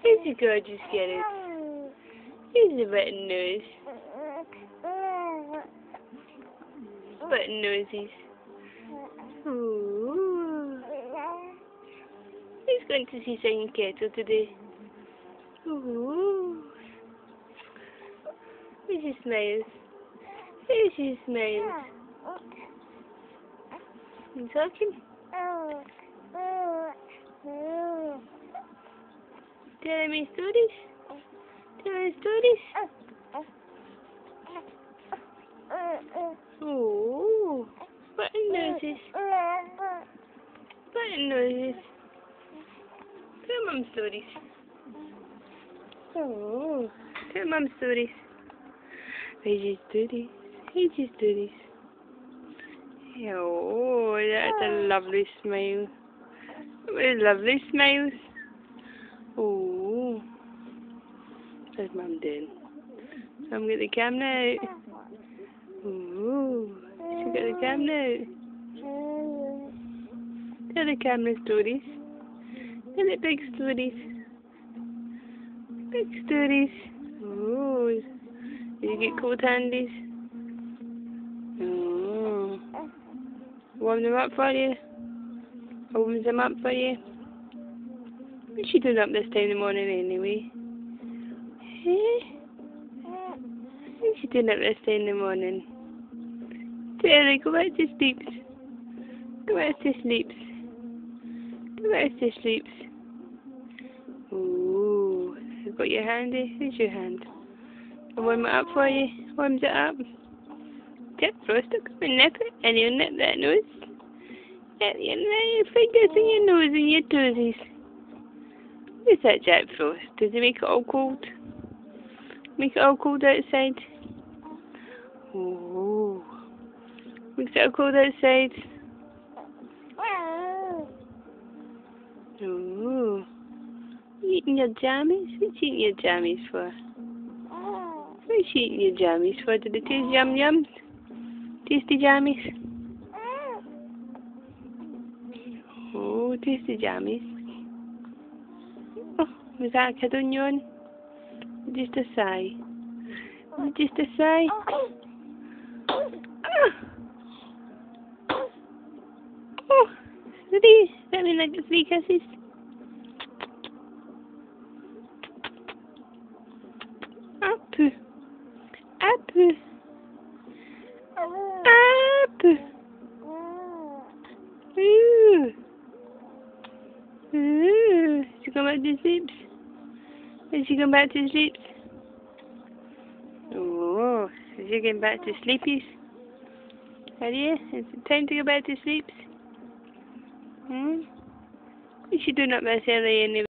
He's a gorgeous kid. He's a button nose. Button nosies. Ooh. He's going to see Singing Kettle today. Ooh. Here's his smiles. Here's his smiles. You talking? Telling me stories? Telling stories? Oh, button noses. Button noses. Tell Mum stories. Oh, tell Mum stories. Here's your stories. Here's your stories. Oh, that's a lovely smile. What a lovely smiles. Oh, what's Mum doing? Mum got the camera out. Oh, she got the camera out. Tell the camera stories. Tell the big stories. Big stories. Oh, did you get cold handies? Oh, warm them up for you. Warm them up for you. What's she doing up this time in the morning anyway? Eh? What's she doing up this time in the morning? Tell her, go back to sleep. Go back to sleep. Go back to sleep. Ooh, you've got your handy. Here's your hand. I'll warm it up for you. Warms it up. Tip, Frosty, come and nip it. And you'll nip that nose. Nip your fingers and your nose and your toesies. What's that, Jack Frost? Does it make it all cold? Make it all cold outside? Oh, makes it all cold outside. Oh, you eating your jammies? What's you eating your jammies for? What's you eating your jammies for? Did it taste yum yums? Tasty jammies? Oh, tasty jammies. Oh, was that a cuddle yawn? Just a sigh. Just a sigh. Oh, three. That mean I get 3 kisses? Up. Up. Up. Ooh. Ooh. She come back to sleep? Is she going back to sleep? Oh, is she getting back to sleepies? Are you? Is it time to go back to sleep? What's she doing up this early anyway?